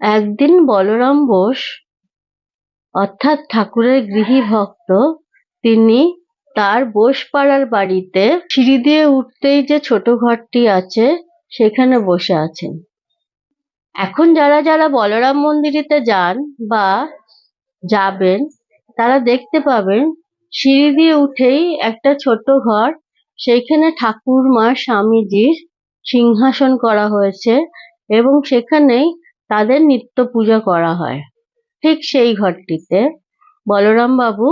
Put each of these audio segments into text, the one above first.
একদিন বলরাম বোস অর্থাৎ ঠাকুরের গৃহী ভক্ত, তিনি তার বোসপাড়ার বাড়িতে সিঁড়ি দিয়ে উঠতেই যে ছোট ঘরটি আছে সেখানে বসে আছেন। এখন যারা যারা বলরাম মন্দিরেতে যান বা যাবেন তারা দেখতে পাবেন সিঁড়ি দিয়ে উঠেই একটা ছোট ঘর, সেইখানে ঠাকুরমা স্বামীজির সিংহাসন করা হয়েছে এবং সেখানেই তাদের নিত্য পূজা করা হয়। ঠিক সেই ঘরটিতে বলরাম বাবু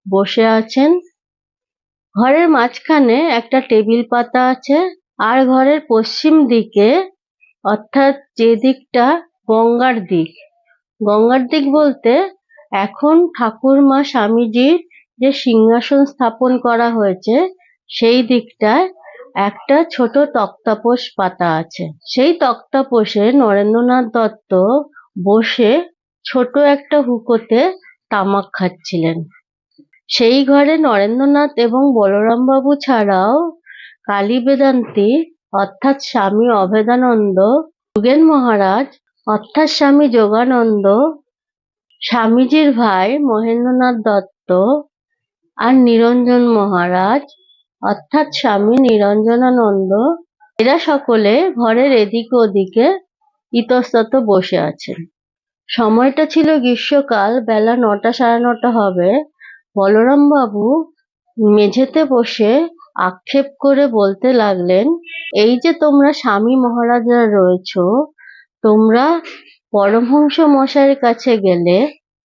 বসে আছেন। ঘরের মাঝখানে একটা টেবিল পাতা আছে, আর ঘরের পশ্চিম দিকে অর্থাৎ যে দিকটা গঙ্গার দিক বলতে এখন ঠাকুরমা স্বামীজির যে সিংহাসন স্থাপন করা হয়েছে সেই দিকটায় একটা ছোট তক্তাপোষ পাতা আছে। সেই তক্তাপোষে নরেন্দ্রনাথ দত্ত বসে ছোট একটা হুঁকোতে তামাক খাচ্ছিলেন। সেই ঘরে নরেন্দ্রনাথ এবং বলরাম বাবু ছাড়াও কালী বেদান্তি অর্থাৎ স্বামী অভেদানন্দ, যোগেন মহারাজ অর্থাৎ স্বামী যোগানন্দ, স্বামীজির ভাই মহেন্দ্রনাথ দত্ত আর নিরঞ্জন মহারাজ অর্থাৎ স্বামী নিরঞ্জনানন্দ, এরা সকলে ঘরের এদিকে ওদিকে ইতস্তত বসে আছেন। সময়টা ছিল গ্রীষ্মকাল, বেলা ৯টা সাড়ে ৯টা হবে। বলরাম বাবু মেঝেতে বসে আক্ষেপ করে বলতে লাগলেন, এই যে তোমরা স্বামী মহারাজরা রয়েছ, তোমরা পরমহংস মশাইয়ের কাছে গেলে,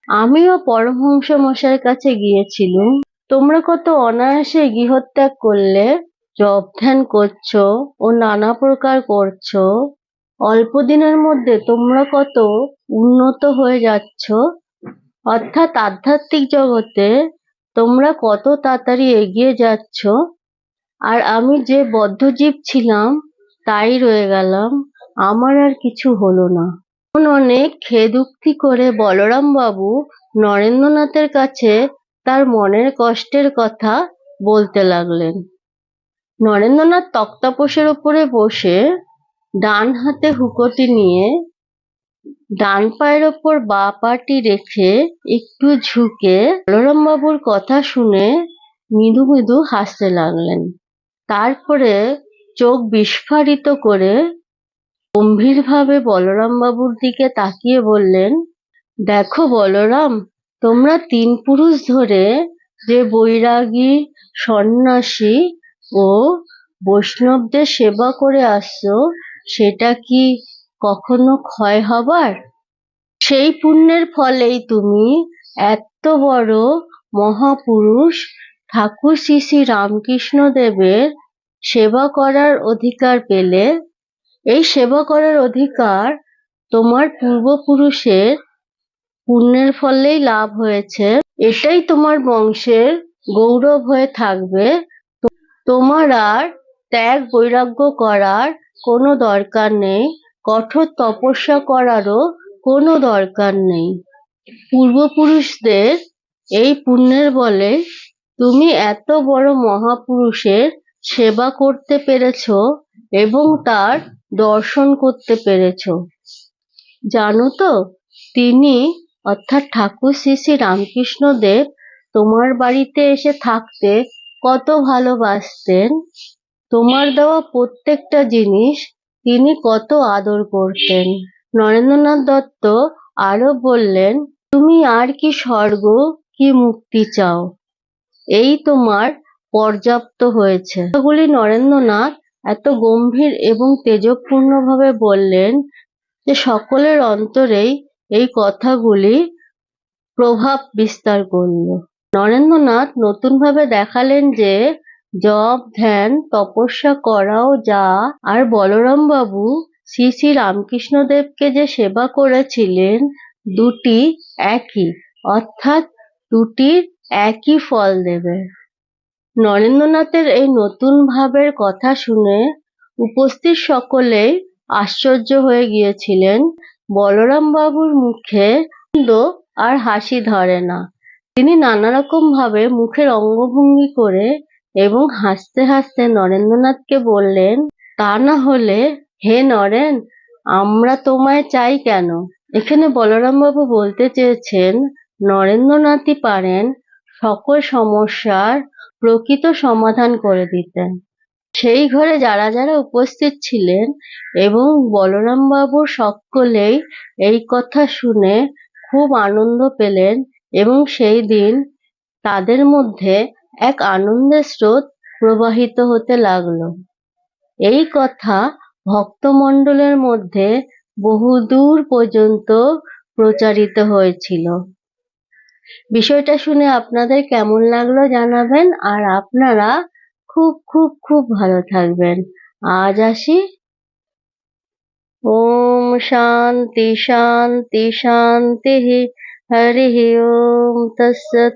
আমিও পরমহংস মশাইয়ের কাছে গিয়েছিলুম। তোমরা কত অনায়াসে গৃহত্যাগ করলে, জপ ধ্যান করছো ও নানা প্রকার করছো। অল্প দিনের মধ্যে তোমরা কত উন্নত হয়ে যাচ্ছ, অর্থাৎ আধ্যাত্মিক জগতে তোমরা কত তাড়াতাড়ি এগিয়ে যাচ্ছ, আর আমি যে বদ্ধজীব ছিলাম তাই রয়ে গেলাম, আমার আর কিছু হলো না। অনেক খেদুক্তি করে বলরাম বাবু নরেন্দ্রনাথের কাছে তার মনের কষ্টের কথা বলতে লাগলেন। নরেন্দ্রনাথ তক্তাপোষের উপরে বসে ডান হাতে হুঁকোটি নিয়ে ডান পায়ের ওপর বাঁ পাটি রেখে একটু ঝুঁকে বলরাম বাবুর কথা শুনে মৃদু মৃদু হাসতে লাগলেন। তারপরে চোখ বিস্ফারিত করে গম্ভীরভাবে বলরাম বাবুর দিকে তাকিয়ে বললেন, দেখো বলরাম, তোমরা ৩ পুরুষ ধরে যে বৈরাগী, সন্ন্যাসী ও বৈষ্ণবদের সেবা করে আসছো, সেটা কি কখনো ক্ষয় হবার? সেই পুণ্যের ফলেই তুমি এত বড় মহাপুরুষ ঠাকুর শ্রী শ্রী রামকৃষ্ণ দেবের সেবা করার অধিকার পেলে। এই সেবা করার অধিকার তোমার পূর্বপুরুষের পুণ্যের ফলেই লাভ হয়েছে। এটাই তোমার বংশের গৌরব হয়ে থাকবে। তোমার আর ত্যাগ বৈরাগ্য করার কোনো দরকার নেই, কঠোর তপস্যা করারও কোনো দরকার নেই। পূর্বপুরুষদের এই পুণ্যের বলে তুমি এত বড় মহাপুরুষের সেবা করতে পেরেছ এবং তার দর্শন করতে পেরেছ। জানো তো, তিনি অর্থাৎ ঠাকুর শ্রী শ্রী রামকৃষ্ণ দেব তোমার বাড়িতে এসে থাকতে কত ভালোবাসতেন। তোমার দেওয়া প্রত্যেকটা জিনিস তিনি কত আদর করতেন। নরেন্দ্রনাথ দত্ত আরো বললেন, তুমি আর কি স্বর্গ কি মুক্তি চাও, এই তোমার পর্যাপ্ত হয়েছে। কথাগুলি নরেন্দ্রনাথ এত গম্ভীর এবং তেজপূর্ণভাবে বললেন যে সকলের অন্তরেই এই কথাগুলি প্রভাব বিস্তার করল। নরেন্দ্রনাথ নতুনভাবে দেখালেন যে জপ ধ্যান তপস্যা করাও যা, আর বলরাম বাবু শ্রী শ্রী রামকৃষ্ণদেবকে যে সেবা করেছিলেন দুটি একই, অর্থাৎ দুটির একই ফল দেবে। নরেন্দ্রনাথের এই নতুন ভাবের কথা শুনে উপস্থিত সকলেই আশ্চর্য হয়ে গিয়েছিলেন। বলরাম বাবুর মুখে আনন্দ আর হাসি ধরে না। তিনি নানারকম ভাবে মুখের অঙ্গভঙ্গি করে এবং হাসতে হাসতে নরেন্দ্রনাথকে বললেন, তা না হলে হে নরেন, আমরা তোমায় চাই কেন? এখানে বলরামবাবু বলতে চেয়েছেন নরেন্দ্রনাথই পারেন সকল সমস্যার প্রকৃত সমাধান করে দিতে। সেই ঘরে যারা যারা উপস্থিত ছিলেন এবং বলরামবাবুর সকলেই এই কথা শুনে খুব আনন্দ পেলেন এবং সেই দিন তাদের মধ্যে এক আনন্দের স্রোত প্রবাহিত হতে লাগলো। এই কথা ভক্তমণ্ডলের মধ্যে বহুদূর পর্যন্ত প্রচারিত হয়েছিল। বিষয়টা শুনে আপনাদের কেমন লাগলো জানাবেন, আর আপনারা খুব খুব খুব ভালো থাকবেন। আজ আসি। ওম শান্তি শান্তি শান্তি। হরি ওম তৎসৎ।